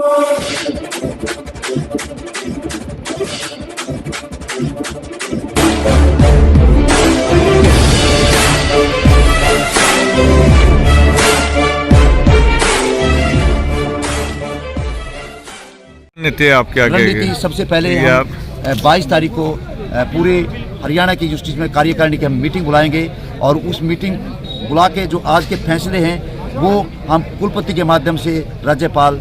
आप क्या रणनीति सबसे पहले हम 22 तारीख को पूरे हरियाणा की यूनिवर्सिटीज में कार्यकारिणी की हम मीटिंग बुलाएंगे और उस मीटिंग बुला के जो आज के फैसले हैं वो हम कुलपति के माध्यम से राज्यपाल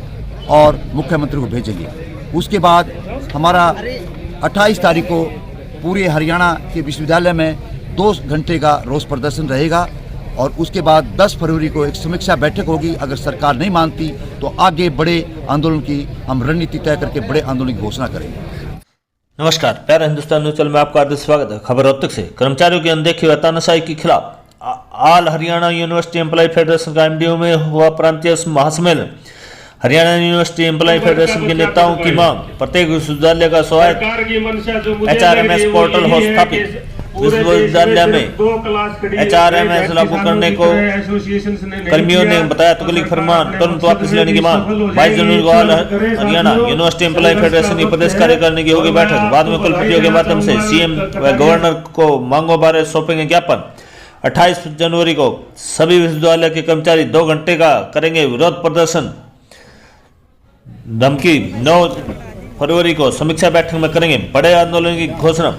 और मुख्यमंत्री को भेजेंगे। उसके बाद हमारा 28 तारीख को पूरे हरियाणा के विश्वविद्यालय में 2 घंटे का रोष प्रदर्शन रहेगा और उसके बाद 10 फरवरी को एक समीक्षा बैठक होगी। अगर सरकार नहीं मानती तो आगे बड़े आंदोलन की हम रणनीति तय करके बड़े आंदोलन की घोषणा करेंगे। नमस्कार, प्यारे हिंदुस्तान न्यूज चैनल में आपका हार्दिक स्वागत है। खबर रोहतक से कर्मचारियों की अनदेखी व तानाशाही के खिलाफ all Haryana university employ federation का एमडीयू में हुआ प्रांतीय महासम्मेलन। हरियाणा यूनिवर्सिटी एम्प्लॉय फेडरेशन के नेताओं की मांग, प्रत्येक विश्वविद्यालय का स्वायत्त HRMS पोर्टल हो स्थापित, विश्वविद्यालय में HRMS लागू करने को कर्मियों ने बताया तुगलक फरमान, तुरंत वापस लेने की मांग। 22 जनवरी को all Haryana university employ federation की प्रदेश कार्यकारिणी की होगी बैठक। बाद में कुलपतियों के माध्यम से सीएम व गवर्नर को मांगों बारे सौंपेंगे ज्ञापन। 28 जनवरी को सभी विश्वविद्यालय के कर्मचारी 2 घंटे का करेंगे विरोध प्रदर्शन। धमकी 9 फरवरी को समीक्षा बैठक में करेंगे बड़े आंदोलन की घोषणा।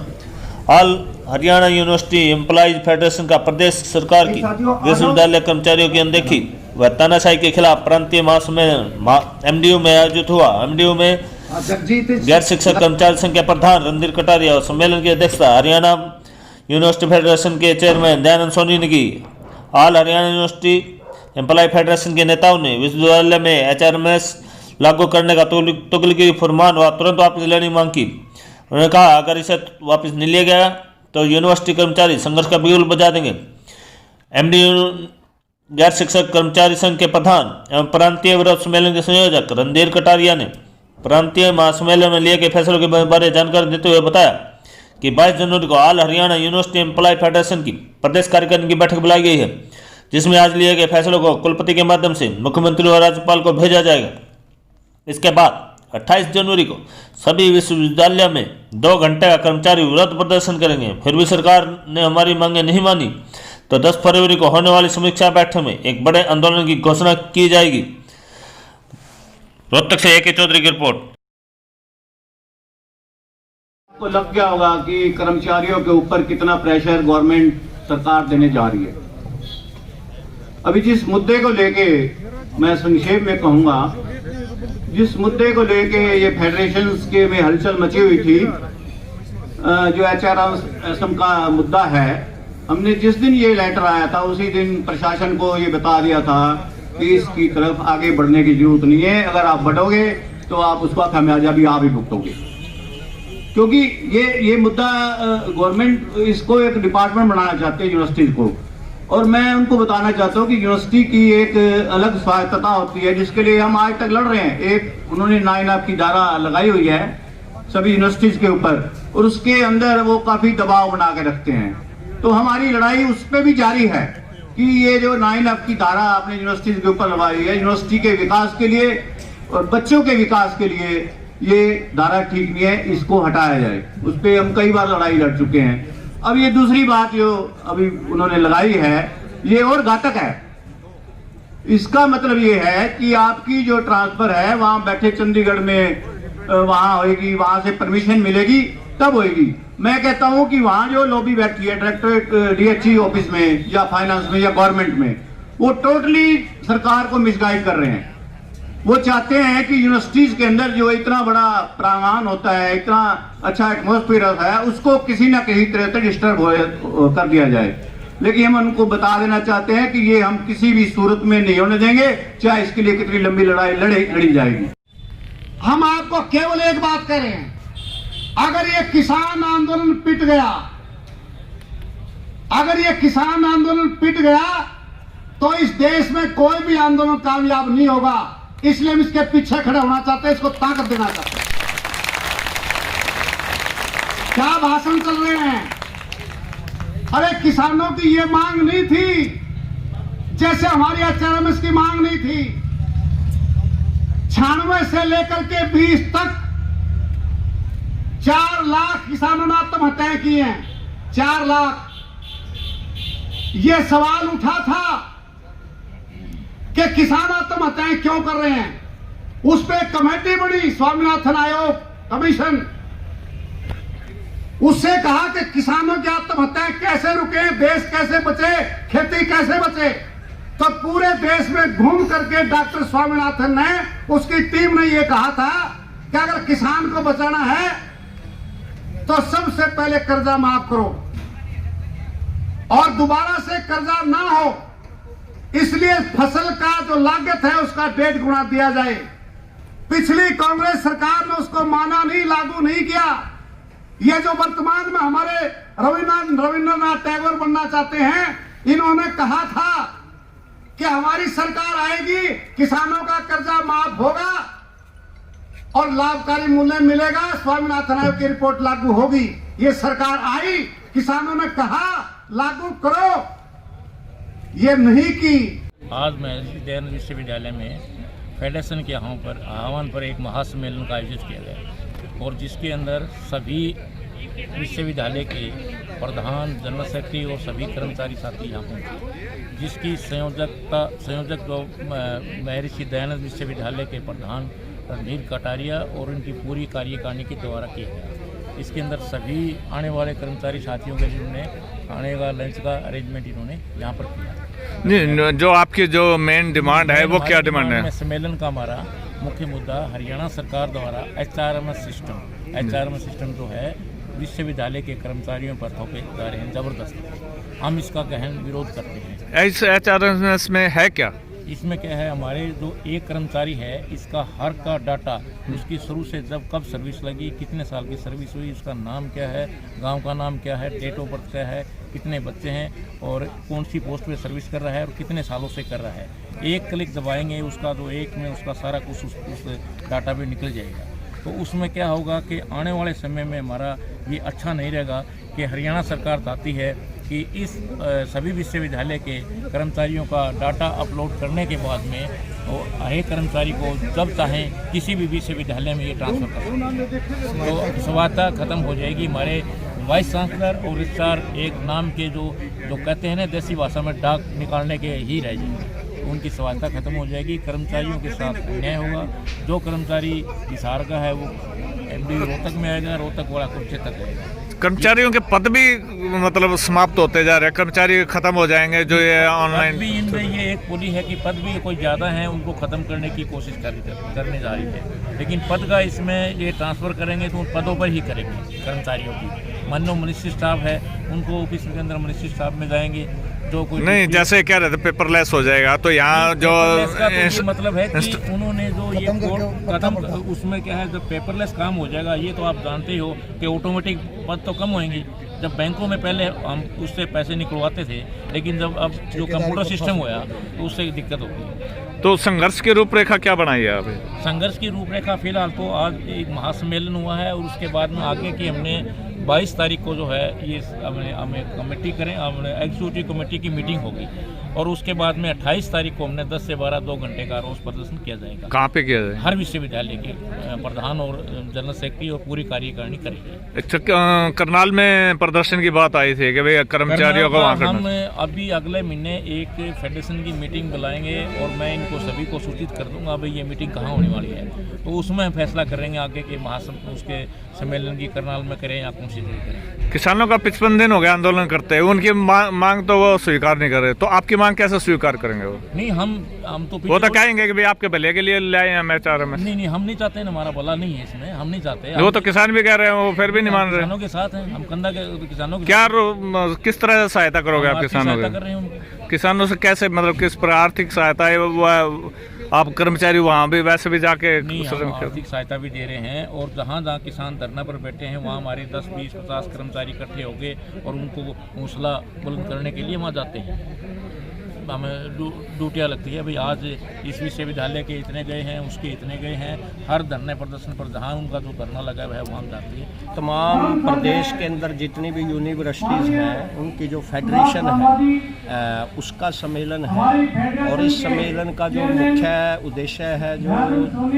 All Haryana university employees federation का प्रदेश सरकार की विश्वविद्यालय कर्मचारियों की अनदेखी व तानाशाही के खिलाफ प्रांतीय महासम्मेलन एमडीयू में आयोजित हुआ। एमडीयू में गैर शिक्षक कर्मचारी संघ के प्रधान रणधीर कटारिया और सम्मेलन की अध्यक्षता हरियाणा यूनिवर्सिटी फेडरेशन के चेयरमैन दयानंद सोनी ने की। All Haryana university employ federation के नेताओं ने विश्वविद्यालय में HRMS लागू करने का तुगलकी फरमान व तुरंत वापस लेने की मांग की। उन्होंने कहा अगर इसे वापस नहीं लिया गया तो यूनिवर्सिटी कर्मचारी संघर्ष का बिगुल बजा देंगे। एमडीयू गैर शिक्षक कर्मचारी संघ के प्रधान एवं प्रांतीय विरोध सम्मेलन के संयोजक रणधीर कटारिया ने प्रांतीय महासम्मेलन में लिए गए फैसलों के बारे जानकारी देते हुए बताया कि 22 जनवरी को all Haryana university employ federation की प्रदेश कार्यकारिणी की बैठक बुलाई गई है, जिसमें आज लिए गए फैसलों को कुलपति के माध्यम से मुख्यमंत्री और राज्यपाल को भेजा जाएगा। इसके बाद 28 जनवरी को सभी विश्वविद्यालय में 2 घंटे का कर्मचारी विरोध प्रदर्शन करेंगे। फिर भी सरकार ने हमारी मांगें नहीं मानी तो 10 फरवरी को होने वाली समीक्षा बैठक में एक बड़े आंदोलन की घोषणा की जाएगी। रोहतक से AK चौधरी की रिपोर्ट। आपको लग गया होगा कि कर्मचारियों के ऊपर कितना प्रेशर गवर्नमेंट सरकार देने जा रही है। अभी जिस मुद्दे को लेके मैं संक्षेप में कहूंगा, जिस मुद्दे को लेके ये फेडरेशंस के में हलचल मची हुई थी, जो HRMS का मुद्दा है, हमने जिस दिन ये लेटर आया था उसी दिन प्रशासन को ये बता दिया था कि इसकी तरफ आगे बढ़ने की जरूरत नहीं है। अगर आप बढ़ोगे तो आप उसका खामियाजा भी आप ही भुगतोगे, क्योंकि ये मुद्दा गवर्नमेंट इसको एक डिपार्टमेंट बनाना चाहती है यूनिवर्सिटीज को। और मैं उनको बताना चाहता हूँ कि यूनिवर्सिटी की एक अलग स्वायत्तता होती है जिसके लिए हम आज तक लड़ रहे हैं। एक उन्होंने 9 की धारा लगाई हुई है सभी यूनिवर्सिटीज के ऊपर और उसके अंदर वो काफी दबाव बना के रखते हैं, तो हमारी लड़ाई उस पर भी जारी है कि ये जो 9 की धारा आपने यूनिवर्सिटीज के ऊपर लगाई है, यूनिवर्सिटी के विकास के लिए और बच्चों के विकास के लिए ये धारा ठीक नहीं है, इसको हटाया जाए। उस पर हम कई बार लड़ाई लड़ चुके हैं। अब ये दूसरी बात जो अभी उन्होंने लगाई है ये और घातक है। इसका मतलब ये है कि आपकी जो ट्रांसफर है वहां बैठे चंडीगढ़ में वहां होएगी, वहां से परमिशन मिलेगी तब होएगी। मैं कहता हूं कि वहां जो लॉबी बैठी है डायरेक्टरेट DHE ऑफिस में या फाइनेंस में या गवर्नमेंट में, वो टोटली सरकार को मिसगाइड कर रहे हैं। वो चाहते हैं कि यूनिवर्सिटीज के अंदर जो इतना बड़ा प्रांगण होता है, इतना अच्छा एटमॉस्फेयर होता है, उसको किसी ना किसी तरह से डिस्टर्ब कर दिया जाए। लेकिन हम उनको बता देना चाहते हैं कि ये हम किसी भी सूरत में नहीं होने देंगे, चाहे इसके लिए कितनी लंबी लड़ाई लड़ी जाएगी। हम आपको केवल एक बात कह रहे हैं, अगर ये किसान आंदोलन पिट गया, अगर ये किसान आंदोलन पिट गया तो इस देश में कोई भी आंदोलन कामयाब नहीं होगा। इसलिए हम इसके पीछे खड़े होना चाहते हैं, इसको ताकत देना चाहते हैं। क्या भाषण चल रहे हैं? अरे किसानों की ये मांग नहीं थी जैसे हमारी HRMS की मांग नहीं थी। 96 से लेकर के 20 तक 4 लाख किसानों ने आत्महत्याएं की हैं। 4 लाख। ये सवाल उठा था कि किसान आत्महत्याएं क्यों कर रहे हैं। उस पर कमेटी बनी, स्वामीनाथन आयोग कमीशन। उससे कहा कि किसानों की आत्महत्याएं कैसे रुके, देश कैसे बचे, खेती कैसे बचे। तो पूरे देश में घूम करके डॉक्टर स्वामीनाथन ने, उसकी टीम ने यह कहा था कि अगर किसान को बचाना है तो सबसे पहले कर्जा माफ करो और दोबारा से कर्जा ना हो, इसलिए फसल का जो लागत है उसका 1.5 गुना दिया जाए। पिछली कांग्रेस सरकार ने उसको माना नहीं, लागू नहीं किया। ये जो वर्तमान में हमारे रविंद्रनाथ टैगोर बनना चाहते हैं, इन्होंने कहा था कि हमारी सरकार आएगी, किसानों का कर्जा माफ होगा और लाभकारी मूल्य मिलेगा, स्वामीनाथन आयोग की रिपोर्ट लागू होगी। ये सरकार आई, किसानों ने कहा लागू करो, ये नहीं की। आज महर्षि दयानंद विश्वविद्यालय में फेडरेशन के आह्वान पर एक महासम्मेलन का आयोजित किया गया और जिसके अंदर सभी विश्वविद्यालय के प्रधान, जनरल सेक्रेटरी और सभी कर्मचारी साथी यहाँ पहुँचे, जिसकी संयोजक जो महर्षि दयानंद विश्वविद्यालय के प्रधान रणधीर कटारिया और उनकी पूरी कार्यकारिणी के द्वारा किया गया। इसके अंदर सभी आने वाले कर्मचारी साथियों के लिए उन्होंने आने का लंच का अरेंजमेंट इन्होंने यहाँ पर किया। नहीं, जो आपकी जो मेन डिमांड है वो क्या डिमांड है? सम्मेलन का हमारा मुख्य मुद्दा हरियाणा सरकार द्वारा HRMS सिस्टम जो है विश्वविद्यालय के कर्मचारियों पर थोपे जा रहे हैं जबरदस्त, हम इसका गहन विरोध करते हैं। HRMS में है क्या? इसमें क्या है, हमारे जो एक कर्मचारी है इसका हर का डाटा, उसकी शुरू से जब कब सर्विस लगी, कितने साल की सर्विस हुई, उसका नाम क्या है, गांव का नाम क्या है, डेट ऑफ बर्थ क्या है, कितने बच्चे हैं और कौन सी पोस्ट पे सर्विस कर रहा है और कितने सालों से कर रहा है। एक क्लिक दबाएंगे उसका जो एक में उसका सारा कुछ उस डाटा पे निकल जाएगा। तो उसमें क्या होगा कि आने वाले समय में हमारा ये अच्छा नहीं रहेगा कि हरियाणा सरकार चाहती है कि इस सभी विश्वविद्यालय के कर्मचारियों का डाटा अपलोड करने के बाद में हर एक कर्मचारी को जब चाहें किसी भी विश्वविद्यालय में ये ट्रांसफ़र कर, तो स्वायत्ता खत्म हो जाएगी। हमारे वाइस चांसलर और रजिस्ट्रार एक नाम के जो कहते हैं ना देसी भाषा में डाक निकालने के ही रह जाएंगे, उनकी स्वायत्ता खत्म हो जाएगी। कर्मचारियों के साथ अन्याय होगा। जो कर्मचारी हिसार का है वो MD रोहतक में आएगा, रोहतक वाला कुरुक्षेत्र तक आएगा। कर्मचारियों के पद भी मतलब समाप्त होते जा रहे हैं, कर्मचारी खत्म हो जाएंगे। जो ये ऑनलाइन भी इनमें ये एक बोली है कि पद भी कोई ज़्यादा हैं, उनको ख़त्म करने की कोशिश करने जा रही है, लेकिन पद का इसमें ये ट्रांसफ़र करेंगे तो उन पदों पर ही करेंगे। कर्मचारियों की मान लो मिनिस्ट्री स्टाफ है, उनको ऑफिस के अंदर मिनिस्ट्री स्टाफ में जाएंगे। जो कोई नहीं, जैसे कह रहे थे पेपरलेस हो जाएगा, तो यहाँ जो तो मतलब है कि उन्होंने जो ये कदम, उसमें क्या है, जब पेपरलेस काम हो जाएगा, ये तो आप जानते ही हो कि ऑटोमेटिक पद तो कम होंगे। जब बैंकों में पहले हम उससे पैसे निकलवाते थे, लेकिन जब अब जो कंप्यूटर सिस्टम हुआ तो उससे दिक्कत होगी। तो संघर्ष की रूपरेखा क्या बनाई है अभी? संघर्ष की रूपरेखा फिलहाल तो आज एक महासम्मेलन हुआ है और उसके बाद में आगे की हमने 22 तारीख को जो है ये हमें कमेटी करें, हमने एग्जीक्यूटिव कमेटी की मीटिंग होगी और उसके बाद में 28 तारीख को हमने 10 से 12 2 घंटे का रोज प्रदर्शन किया जाएगा। कहाँ पे किया जाएगा? हर विश्वविद्यालय के प्रधान और जनरल सेक्रेटरी और पूरी कार्यकारिणी करेंगे। अच्छा, करनाल में प्रदर्शन की बात आई थी कि भाई कर्मचारियों को वहाँ करना। हम अभी अगले महीने एक फेडरेशन की मीटिंग बुलाएंगे और मैं इनको सभी को सूचित कर दूंगा भाई ये मीटिंग कहाँ होने वाली है, तो उसमें फैसला करेंगे आगे के उसके सम्मेलन की करनाल में करें या कौन सी जगह करें। किसानों का 55 दिन हो गया आंदोलन करते हैं, उनकी मांग तो वो स्वीकार नहीं कर रहे, तो आपकी मांग कैसे स्वीकार करेंगे? वो नहीं, हम तो वो तो कहेंगे कि भाई आपके भले के लिए लाए हैं HRMS। नहीं, हम नहीं चाहते, हमारा भला नहीं है इसमें, हम नहीं चाहते। वो तो किसान भी कह रहे हैं, वो फिर भी नहीं मान रहे। किसानों के साथ हैं हम, कंधा के किसानों के क्या किस तरह से सहायता करोगे आप किसानों कर रहे हैं? किसानों से कैसे, मतलब किस पर आर्थिक सहायता है वो? आप कर्मचारी वहाँ भी वैसे भी जाके हम आर्थिक सहायता भी दे रहे हैं और जहाँ जहाँ किसान धरना पर बैठे हैं वहाँ हमारे 10, 20, 50 कर्मचारी इकट्ठे हो गए और उनको हौसला बुलंद करने के लिए वहाँ जाते हैं। हमें ड्यूटियाँ लगती है। भाई आज इस विश्वविद्यालय के इतने गए हैं, उसके इतने गए हैं, हर धरने प्रदर्शन पर जहाँ उनका जो धरना लगा हुआ है वहाँ जाती है। तमाम प्रदेश के अंदर जितनी भी यूनिवर्सिटीज़ हैं उनकी जो फेडरेशन है उसका सम्मेलन है, और इस सम्मेलन का जो मुख्य उद्देश्य है, जो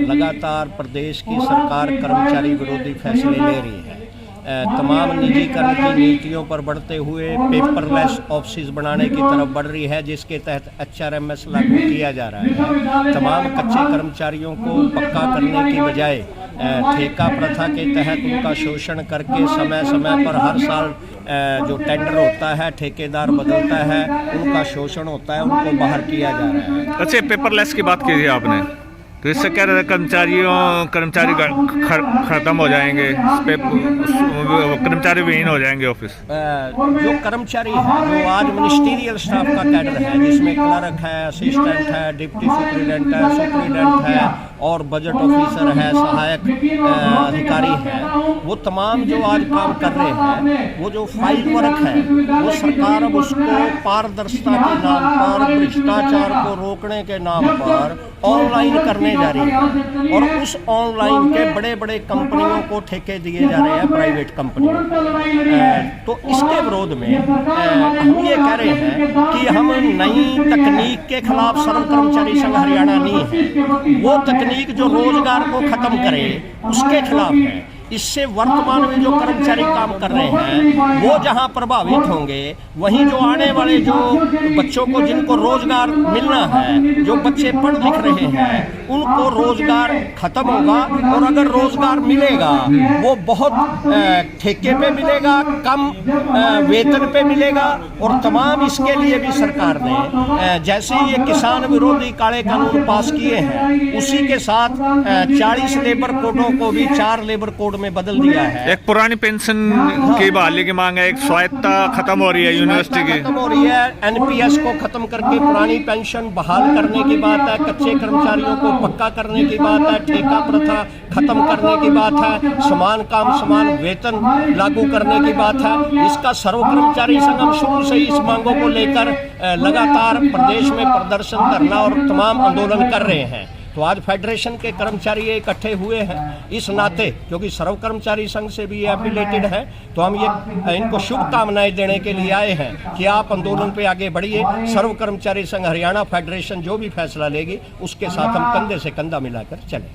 लगातार प्रदेश की सरकार कर्मचारी विरोधी फैसले ले रही है, तमाम निजीकरण की नीतियों पर बढ़ते हुए पेपरलेस ऑफिस बनाने की तरफ बढ़ रही है, जिसके तहत HRMS लागू किया जा रहा है। तमाम कच्चे कर्मचारियों को पक्का करने की बजाय ठेका प्रथा के तहत उनका शोषण करके समय समय पर हर साल जो टेंडर होता है, ठेकेदार बदलता है, उनका शोषण होता है, उनको बाहर किया जा रहा है। अच्छा, पेपरलेस की बात की थी आपने, तो इससे क्या कर्मचारी खत्म हो जाएंगे, कर्मचारी विहीन हो जाएंगे ऑफिस। जो कर्मचारी है, जो आज मिनिस्टीरियल स्टाफ का कैडर है, जिसमें क्लर्क है, असिस्टेंट है, डिप्टी सुपरिटेंडेंट है, सुपरिटेंडेंट है और बजट ऑफिसर है, सहायक अधिकारी है, वो तमाम जो आज काम कर रहे हैं, वो जो फाइल वर्क है, वो सरकार अब उसको पारदर्शिता के नाम पर, भ्रष्टाचार को रोकने के नाम पर ऑनलाइन करने जा रही है, और उस ऑनलाइन के बड़े बड़े कंपनियों को ठेके दिए जा रहे हैं, प्राइवेट कंपनियों। तो इसके विरोध में हम ये कह रहे हैं कि हम नई तकनीक के खिलाफ सर्व कर्मचारी संघ हरियाणा नहीं है, वो तकनीक जो रोजगार को खत्म करे उसके खिलाफ है। इससे वर्तमान में जो कर्मचारी काम कर रहे हैं वो जहां प्रभावित होंगे, वहीं जो आने वाले जो बच्चों को जिनको रोजगार मिलना है, जो बच्चे पढ़ लिख रहे हैं, उनको रोजगार खत्म होगा। और अगर रोजगार मिलेगा वो बहुत ठेके पे मिलेगा, कम वेतन पे मिलेगा। और तमाम इसके लिए भी सरकार ने जैसे ये किसान विरोधी काले कानून पास किए हैं, उसी के साथ 40 लेबर कोडों को भी 4 लेबर कोड में बदल दिया है। एक पुरानी पेंशन की बहाली की मांग है, एक स्वायत्तता खत्म हो रही है यूनिवर्सिटी की, खत्म हो रही है। NPS को खत्म करके पुरानी पेंशन बहाल करने की बात है, कच्चे कर्मचारियों को पक्का करने की बात है, ठेका प्रथा खत्म करने की बात है, समान काम समान वेतन लागू करने की बात है। इसका सर्व कर्मचारी संघ हम शुरू से ही इस मांगों को लेकर लगातार प्रदेश में प्रदर्शन, धरना और तमाम आंदोलन कर रहे हैं। तो आज फेडरेशन के कर्मचारी इकट्ठे हुए हैं इस नाते, क्योंकि सर्व कर्मचारी संघ से भी ये एफिलेटेड है, तो हम ये इनको शुभकामनाएं देने के लिए आए हैं कि आप आंदोलन पे आगे बढ़िए। सर्व कर्मचारी संघ हरियाणा फेडरेशन जो भी फैसला लेगी उसके साथ हम कंधे से कंधा मिलाकर चलें।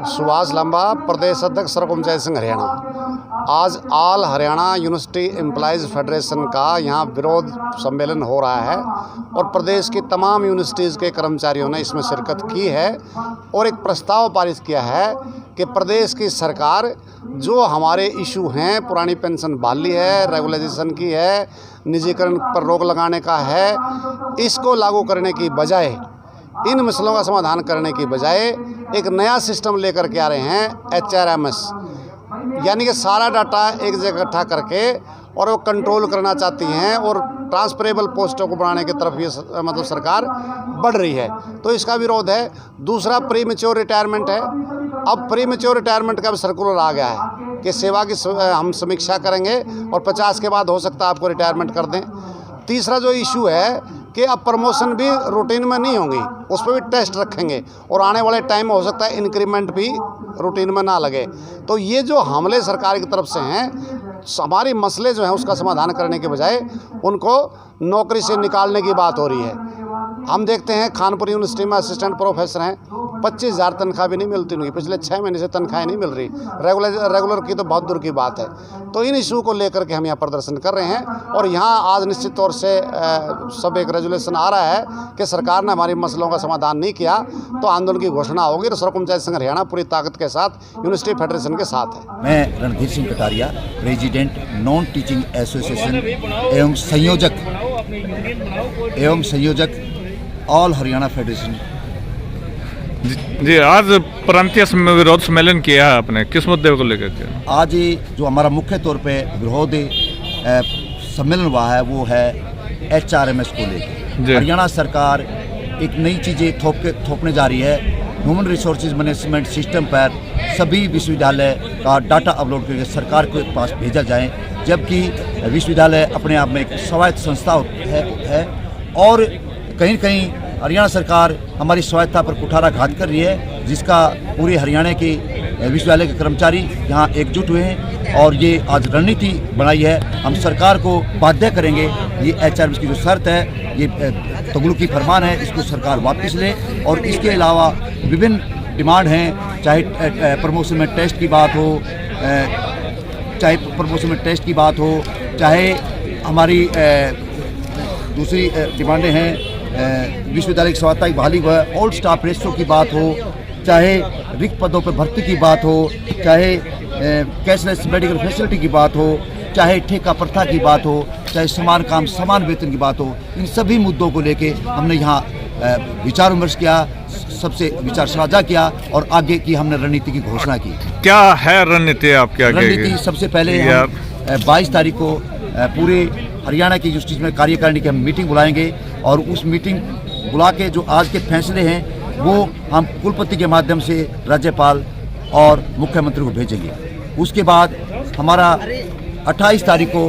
सुभाष लंबा, प्रदेश अध्यक्ष सर्व कर्मचारी संघ हरियाणा। आज all Haryana university employees federation का यहाँ विरोध सम्मेलन हो रहा है, और प्रदेश की तमाम यूनिवर्सिटीज़ के कर्मचारियों ने इसमें शिरकत की है, और एक प्रस्ताव पारित किया है कि प्रदेश की सरकार जो हमारे इशू हैं, पुरानी पेंशन बहाली है, रेगुलाइजेशन की है, निजीकरण पर रोक लगाने का है, इसको लागू करने की बजाय, इन मसलों का समाधान करने की बजाय एक नया सिस्टम लेकर के आ रहे हैं, HRMS, यानी कि सारा डाटा एक जगह इकट्ठा करके और वो कंट्रोल करना चाहती हैं, और ट्रांसफरेबल पोस्टों को बढ़ाने की तरफ ये मतलब सरकार बढ़ रही है। तो इसका विरोध है। दूसरा प्री मैच्योर रिटायरमेंट है। अब प्री मैच्योर रिटायरमेंट का भी सर्कुलर आ गया है कि सेवा की हम समीक्षा करेंगे और 50 के बाद हो सकता है आपको रिटायरमेंट कर दें। तीसरा जो इशू है कि अब प्रमोशन भी रूटीन में नहीं होंगी, उस पर भी टेस्ट रखेंगे, और आने वाले टाइम में हो सकता है इंक्रीमेंट भी रूटीन में ना लगे। तो ये जो हमले सरकार की तरफ से हैं, हमारी मसले जो हैं उसका समाधान करने के बजाय उनको नौकरी से निकालने की बात हो रही है। हम देखते हैं खानपुर यूनिवर्सिटी में असिस्टेंट प्रोफेसर हैं, 25,000 तनख्वाह भी नहीं मिलती उनकी, पिछले 6 महीने से तनख्वाहें नहीं मिल रही, रेगुलर की तो बहुत दूर की बात है। तो इन इशू को लेकर के हम यहाँ प्रदर्शन कर रहे हैं, और यहाँ आज निश्चित तौर से सब एक रेजोल्यूशन आ रहा है कि सरकार ने हमारी मसलों का समाधान नहीं किया तो आंदोलन की घोषणा होगी। तो सर्व कर्मचारी संघ हरियाणा पूरी ताकत के साथ यूनिवर्सिटी फेडरेशन के साथ है। मैं Randhir Singh Kataria, president non teaching association एवं संयोजक ऑल हरियाणा फेडरेशन। जी, आज प्रांतीय विरोध सम्मेलन किया है आपने, किस मुद्दे को लेकर के? आज जो हमारा मुख्य तौर पे विरोध सम्मेलन हुआ है वो है HRMS को लेकर। हरियाणा सरकार एक नई चीज़ें थोपने जा रही है। ह्यूमन रिसोर्सेज मैनेजमेंट सिस्टम पर सभी विश्वविद्यालय का डाटा अपलोड करके सरकार के पास भेजा जाए, जबकि विश्वविद्यालय अपने आप में एक स्वायत्त संस्था है और कहीं कहीं हरियाणा सरकार हमारी स्वायत्ता पर कुठाराघात कर रही है, जिसका पूरे हरियाणा के विश्वविद्यालय के कर्मचारी यहाँ एकजुट हुए हैं और ये आज रणनीति बनाई है। हम सरकार को बाध्य करेंगे, ये HRMS की जो शर्त है, ये तगलुकी फरमान है, इसको सरकार वापस ले। और इसके अलावा विभिन्न डिमांड हैं, चाहे प्रमोशन में टेस्ट की बात हो, चाहे हमारी दूसरी डिमांडें हैं, विश्वविद्यालय की स्वायत्ता की बहाली व ओल्ड स्टाफ रेशो की बात हो, चाहे रिक्त पदों पर भर्ती की बात हो, चाहे कैशलेस मेडिकल फैसिलिटी की बात हो, चाहे ठेका प्रथा की बात हो, चाहे समान काम समान वेतन की बात हो, इन सभी मुद्दों को लेके हमने यहाँ विचार विमर्श किया, सबसे विचार साझा किया और आगे की हमने रणनीति की घोषणा की। क्या है रणनीति आपके आगे? रणनीति सबसे पहले 22 तारीख को पूरे हरियाणा की यूनिवर्सिटीज में कार्यकारिणी की हम मीटिंग बुलाएंगे और उस मीटिंग बुला के जो आज के फैसले हैं वो हम कुलपति के माध्यम से राज्यपाल और मुख्यमंत्री को भेजेंगे। उसके बाद हमारा 28 तारीख को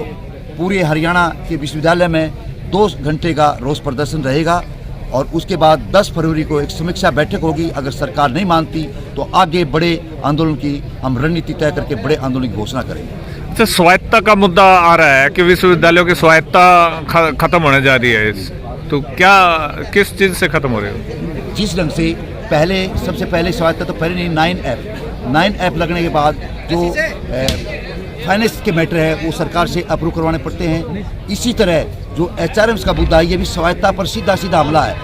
पूरे हरियाणा के विश्वविद्यालय में 2 घंटे का रोष प्रदर्शन रहेगा और उसके बाद 10 फरवरी को एक समीक्षा बैठक होगी। अगर सरकार नहीं मानती तो आगे बड़े आंदोलन की हम रणनीति तय करके बड़े आंदोलन की घोषणा करेंगे। अच्छा, स्वायत्ता का मुद्दा आ रहा है कि विश्वविद्यालयों की स्वायत्ता खत्म होने जा रही है, तो क्या किस चीज़ से खत्म हो रही है? जिस ढंग से सबसे पहले स्वायत्ता तो पहले नहीं 9F लगने के बाद जो फाइनेंस के मैटर है वो सरकार से अप्रूव करवाने पड़ते हैं। इसी तरह जो HRMS का मुद्दा है, ये भी स्वायत्ता पर सीधा हमला है।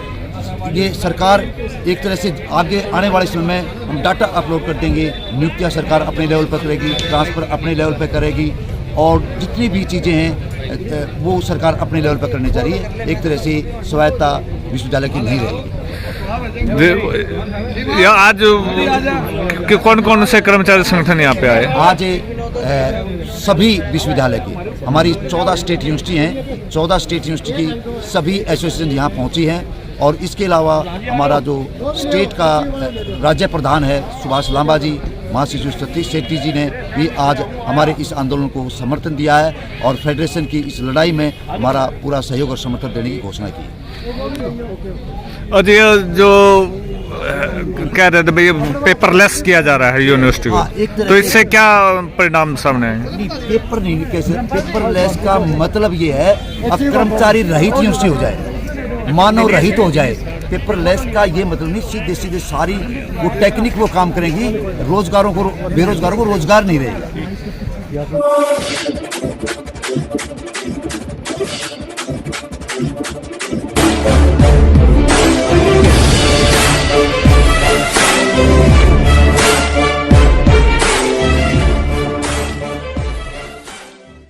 ये सरकार एक तरह से आगे आने वाले समय में हम डाटा अपलोड कर देंगे, नियुक्तियाँ सरकार अपने लेवल पर करेगी, ट्रांसफ़र अपने लेवल पर करेगी और जितनी भी चीज़ें हैं वो सरकार अपने लेवल पर करने जा रही है। एक तरह से स्वायत्ता विश्वविद्यालय की नहीं रहेगी। आज कौन कौन से कर्मचारी संगठन यहाँ पे आए? आज सभी विश्वविद्यालय की हमारी 14 स्टेट यूनिवर्सिटी हैं, 14 स्टेट यूनिवर्सिटी की सभी एसोसिएशन यहाँ पहुँची हैं और इसके अलावा हमारा जो स्टेट का राज्य प्रधान है सुभाष लांबा जी, महासचिव सतीश शेट्टी जी ने भी आज हमारे इस आंदोलन को समर्थन दिया है और फेडरेशन की इस लड़ाई में हमारा पूरा सहयोग और समर्थन देने की घोषणा की। और ये जो कह रहे थे भाई पेपरलेस किया जा रहा है यूनिवर्सिटी को, तो इससे क्या परिणाम सामने आए? पेपर नहीं, कैसे पेपरलेस का मतलब ये है अब कर्मचारी रहित यूनिवर्सिटी हो जाए, मानव रहित हो जाए। पेपरलेस का ये मतलब नहीं सीधे सारी वो टेक्निक वो काम करेंगी, बेरोजगारों को रोजगार नहीं रहेगा।